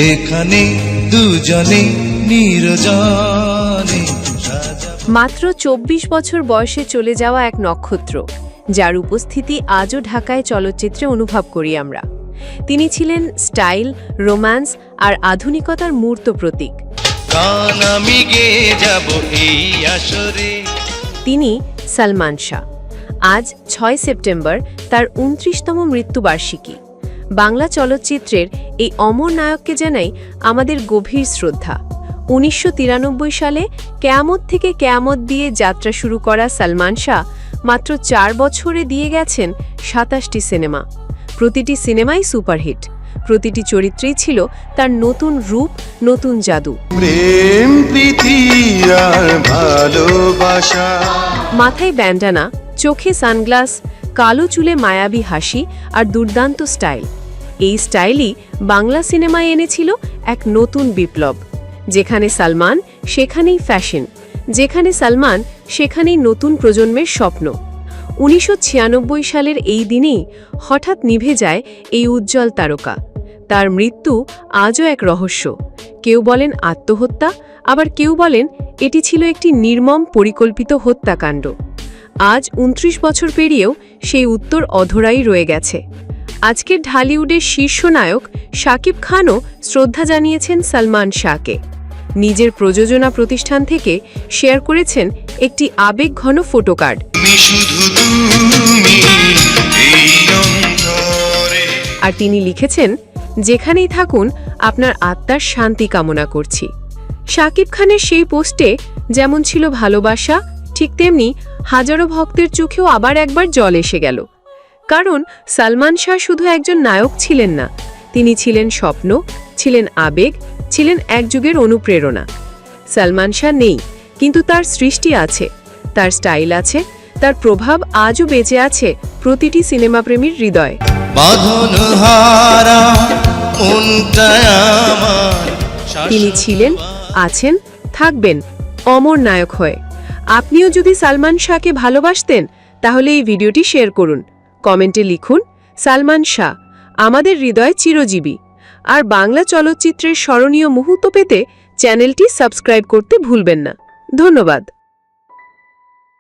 এখানে দুজনে নির্জনে। মাত্র ২৪ বছর বয়সে চলে যাওয়া এক নক্ষত্র, যার উপস্থিতি আজও ঢাকায় চলচ্চিত্রে অনুভব করি আমরা। তিনি ছিলেন স্টাইল, রোম্যান্স আর আধুনিকতার মূর্ত প্রতীক। গান আমি গেয়ে যাব এই আসরে। তিনি সালমান শাহ। আজ ৬ সেপ্টেম্বর তার ২৯তম মৃত্যুবার্ষিকী। বাংলা চলচ্চিত্রের এই অমর নায়ককে জানাই আমাদের গভীর শ্রদ্ধা। ১৯৯৩ সালে কেয়ামত থেকে কেয়ামত দিয়ে যাত্রা শুরু করা সালমান শাহ মাত্র ৪ বছরে দিয়ে গেছেন ২৭টি সিনেমা। প্রতিটি সিনেমাই সুপারহিট, প্রতিটি চরিত্রেই ছিল তার নতুন রূপ, নতুন জাদু। প্রেম, প্রীতি আর ভালোবাসা। মাথায় ব্যান্ডানা, চোখে সানগ্লাস, কালো চুলে মায়াবী হাসি আর দুর্দান্ত স্টাইল। এই স্টাইলই বাংলা সিনেমায় এনেছিল এক নতুন বিপ্লব। যেখানে সালমান সেখানেই ফ্যাশন, যেখানে সালমান সেখানেই নতুন প্রজন্মের স্বপ্ন। ১৯৯৬ সালের এই দিনেই হঠাৎ নিভে যায় এই উজ্জ্বল তারকা। তার মৃত্যু আজও এক রহস্য। কেউ বলেন আত্মহত্যা, আবার কেউ বলেন এটি ছিল একটি নির্মম পরিকল্পিত হত্যাকাণ্ড। আজ ২৯ বছর পেরিয়েও সেই উত্তর অধরাই রয়ে গেছে। আজকের ঢালিউডের শীর্ষ নায়ক শাকিব খানও শ্রদ্ধা জানিয়েছেন সালমান শাহকে। নিজের প্রযোজনা প্রতিষ্ঠান থেকে শেয়ার করেছেন একটি আবেগঘন ফটোকার্ড। আর তিনি লিখেছেন, যেখানেই থাকুন আপনার আত্মার শান্তি কামনা করছি। শাকিব খানের সেই পোস্টে যেমন ছিল ভালোবাসা, ঠিক তেমনি হাজারো ভক্তের চোখেও আবার একবার জল এসে গেল। কারণ সালমান শাহ শুধু একজন নায়ক ছিলেন না, তিনি ছিলেন স্বপ্ন, ছিলেন আবেগ, ছিলেন এক যুগের অনুপ্রেরণা। সালমান শাহ নেই, কিন্তু তার সৃষ্টি আছে, তার স্টাইল আছে, তার প্রভাব আজও বেঁচে আছে প্রতিটি সিনেমাপ্রেমীর হৃদয়ে। তিনি ছিলেন, আছেন, থাকবেন অমর নায়ক হয়ে। আপনিও যদি সালমান শাহকে ভালোবাসতেন তাহলে এই ভিডিওটি শেয়ার করুন, কমেন্টে লিখুন সালমান শাহ আমাদের হৃদয়ে চিরজীবী। আর বাংলা চলচ্চিত্রের স্মরণীয় মুহূর্ত পেতে চ্যানেলটি সাবস্ক্রাইব করতে ভুলবেন না। ধন্যবাদ।